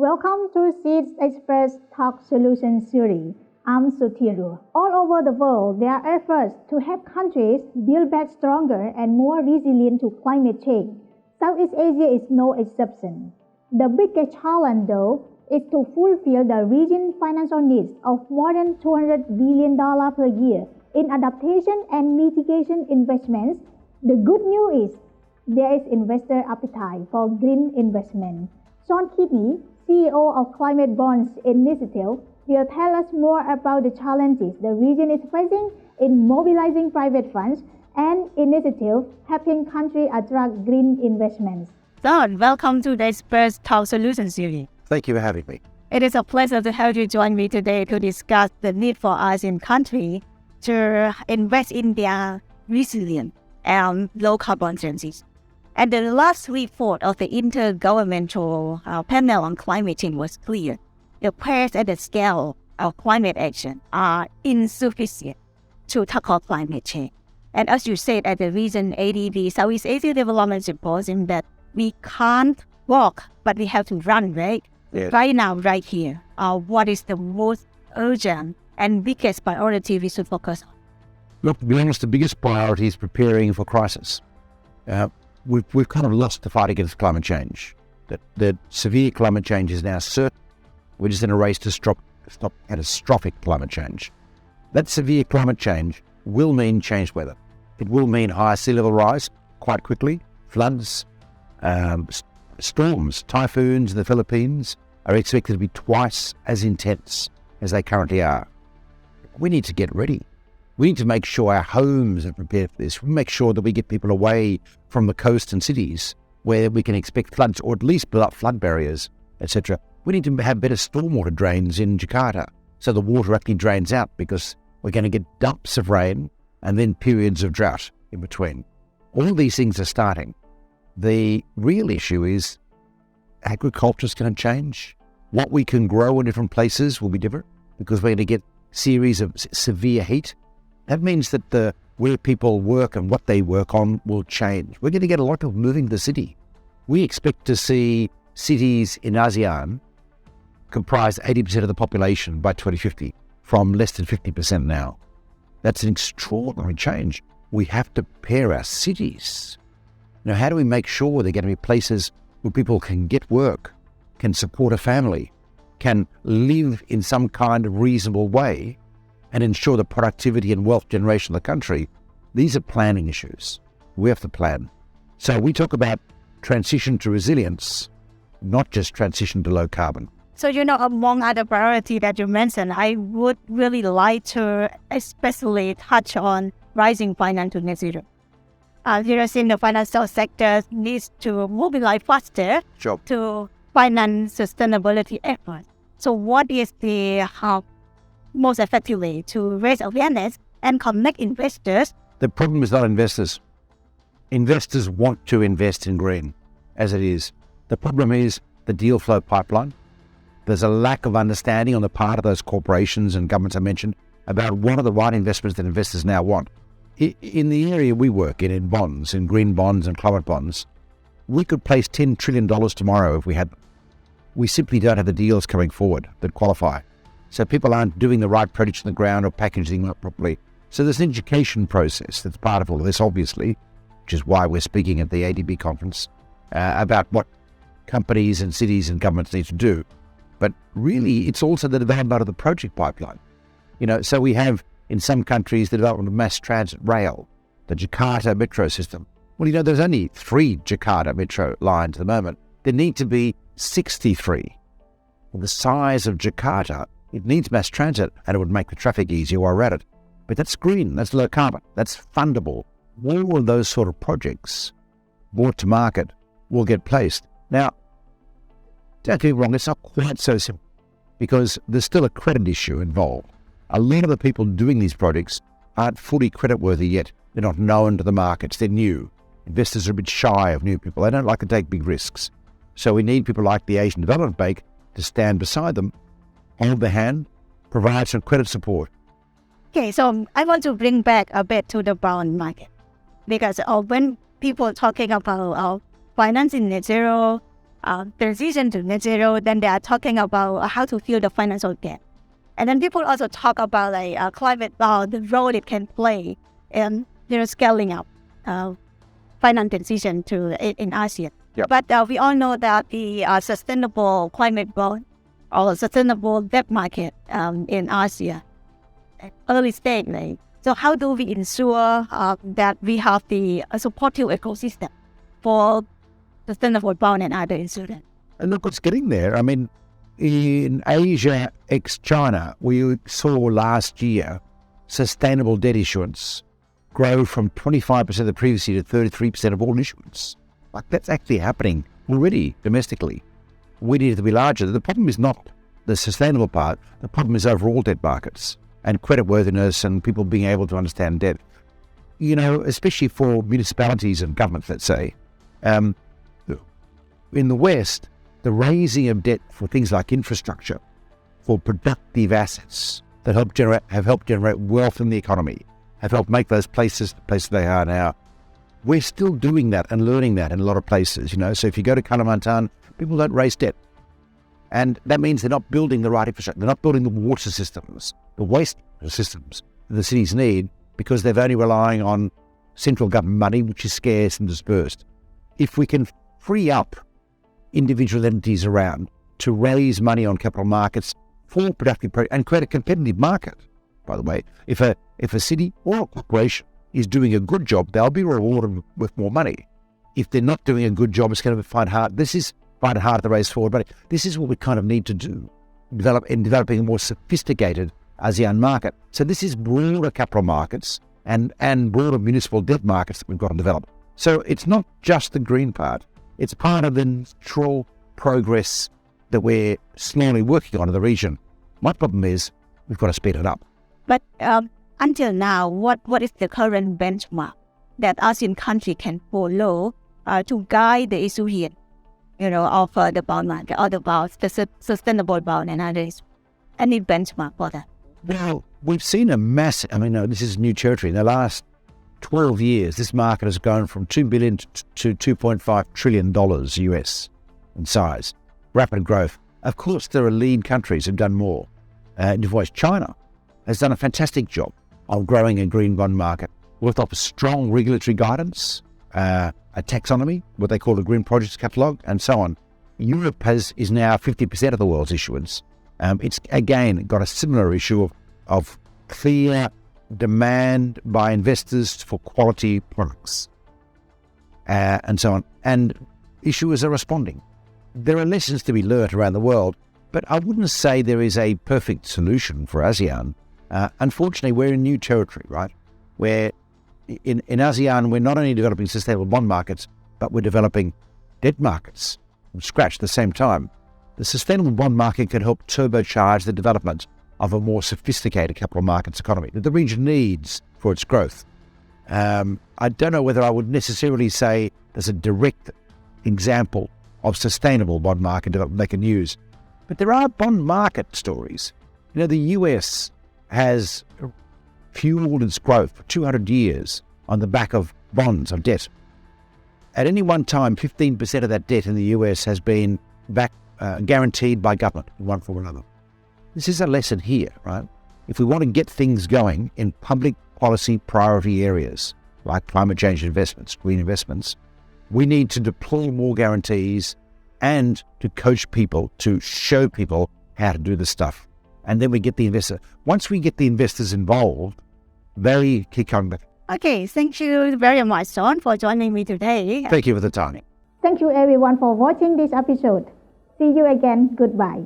Welcome to SEADS Express Talk Solution Series. I'm Sutiru. All over the world, there are efforts to help countries build back stronger and more resilient to climate change. Southeast Asia is no exception. The biggest challenge, though, is to fulfill the region's financial needs of more than $200 billion per year in adaptation and mitigation investments. The good news is there is investor appetite for green investment. Sean Kidney, CEO of Climate Bonds Initiative, will tell us more about the challenges the region is facing in mobilizing private funds and initiatives helping countries attract green investments. Sean, welcome to the Express Talk Solution Series. Thank you for having me. It is a pleasure to have you join me today to discuss the need for ASEAN countries to invest in their resilient and low carbon transition. And the last report of the Intergovernmental Panel on Climate Change was clear. The pace and the scale of climate action are insufficient to tackle climate change. And as you said at the recent ADB Southeast Asia Development Symposium, that we can't walk, but we have to run, right? Yes. Right now, right here, what is the most urgent and biggest priority we should focus on? Look, to be honest, the biggest priority is preparing for crisis. We've kind of lost the fight against climate change. That severe climate change is now certain. We're just in a race to stop catastrophic climate change. That severe climate change will mean changed weather. It will mean higher sea level rise quite quickly. Floods, storms, typhoons in the Philippines are expected to be twice as intense as they currently are. We need to get ready. We need to make sure our homes are prepared for this. We make sure that we get people away from the coast and cities where we can expect floods, or at least build up flood barriers, etc. We need to have better stormwater drains in Jakarta so the water actually drains out, because we're going to get dumps of rain and then periods of drought in between. All these things are starting. The real issue is agriculture is going to change. What we can grow in different places will be different, because we're going to get series of severe heat. That means that where people work and what they work on will change. We're going to get a lot of moving to the city. We expect to see cities in ASEAN comprise 80% of the population by 2050, from less than 50% now. That's an extraordinary change. We have to prepare our cities. Now, how do we make sure they're going to be places where people can get work, can support a family, can live in some kind of reasonable way, and ensure the productivity and wealth generation of the country? These are planning issues. We have to plan. So we talk about transition to resilience, not just transition to low carbon. So, among other priorities that you mentioned, I would really like to especially touch on rising finance to net zero. Here is in the financial sector needs to mobilize faster to finance sustainability efforts. So what is the most effective way to raise awareness and connect investors? The problem is not investors. Investors want to invest in green, as it is. The problem is the deal flow pipeline. There's a lack of understanding on the part of those corporations and governments I mentioned about what are the right investments that investors now want. In the area we work in bonds, in green bonds and climate bonds, we could place $10 trillion tomorrow if we had them. We simply don't have the deals coming forward that qualify. So people aren't doing the right projects on the ground or packaging them up properly. So there's an education process that's part of all of this, obviously, which is why we're speaking at the ADB conference about what companies and cities and governments need to do. But really, it's also the development of the project pipeline. So we have, in some countries, the development of mass transit rail, the Jakarta metro system. Well, there's only 3 Jakarta metro lines at the moment. There need to be 63. The size of Jakarta, it needs mass transit, and it would make the traffic easier while we're at it. But that's green, that's low carbon, that's fundable. All of those sort of projects brought to market will get placed. Now, don't get me wrong, it's not quite so simple, because there's still a credit issue involved. A lot of the people doing these projects aren't fully creditworthy yet. They're not known to the markets, they're new. Investors are a bit shy of new people. They don't like to take big risks. So we need people like the Asian Development Bank to stand beside them, hold their hand, provide some credit support. Okay, so I want to bring back a bit to the bond market, because when people are talking about financing net zero, transition to net zero, then they are talking about how to fill the financial gap. And then people also talk about climate bond, the role it can play in scaling up finance transition in ASEAN. Yep. But we all know that the sustainable climate bond or sustainable debt market in ASEAN early stage. So how do we ensure that we have the supportive ecosystem for sustainable bond and other instruments? And look, it's getting there. I mean, in Asia ex-China, we saw last year sustainable debt issuance grow from 25% of the previous year to 33% of all issuance. Like, that's actually happening already domestically. We need it to be larger. The problem is not the sustainable part. The problem is overall debt markets and creditworthiness and people being able to understand debt. You know, especially for municipalities and governments, let's say. In the West, the raising of debt for things like infrastructure, for productive assets that have helped generate wealth in the economy, have helped make those places the places they are now. We're still doing that and learning that in a lot of places, you know. So if you go to Kalimantan, people don't raise debt. And that means they're not building the right infrastructure. They're not building the water systems, the waste systems that the cities need, because they're only relying on central government money, which is scarce and dispersed. If we can free up individual entities around to raise money on capital markets for productive and create a competitive market, by the way, if a city or a corporation is doing a good job, they'll be rewarded with more money. If they're not doing a good job, it's going to find it hard to raise forward money. This is what we kind of need to do, developing a more sophisticated ASEAN market. So this is broader capital markets and broader municipal debt markets that we've got to develop. So it's not just the green part. It's part of the natural progress that we're slowly working on in the region. My problem is we've got to speed it up. But until now, what is the current benchmark that ASEAN country can follow to guide the issue here, of the bond market, or about the sustainable bond and others? Any benchmark for that? Well, we've seen a massive, this is new territory. In the last 12 years, this market has gone from $2 billion to $2.5 trillion US in size. Rapid growth. Of course, there are lead countries who've done more. China has done a fantastic job of growing a green bond market with strong regulatory guidance, a taxonomy, what they call a green projects catalogue, and so on. Europe is now 50% of the world's issuance. It's, again, got a similar issue of clear demand by investors for quality products, and so on. And issuers are responding. There are lessons to be learnt around the world, but I wouldn't say there is a perfect solution for ASEAN. Unfortunately, we're in new territory, right? Where in ASEAN, we're not only developing sustainable bond markets, but we're developing debt markets from scratch at the same time. The sustainable bond market can help turbocharge the development of a more sophisticated capital markets economy that the region needs for its growth. I don't know whether I would necessarily say there's a direct example of sustainable bond market development they can use, but there are bond market stories. The US has fueled its growth for 200 years on the back of bonds, of debt. At any one time, 15% of that debt in the US has been guaranteed by government in one form or another. This is a lesson here, right? If we want to get things going in public policy priority areas like climate change investments, green investments, we need to deploy more guarantees and to coach people, to show people how to do this stuff. And then we get the investor. Once we get the investors involved, they keep coming back. Okay, thank you very much, John, for joining me today. Thank you for the time. Thank you everyone for watching this episode. See you again. Goodbye.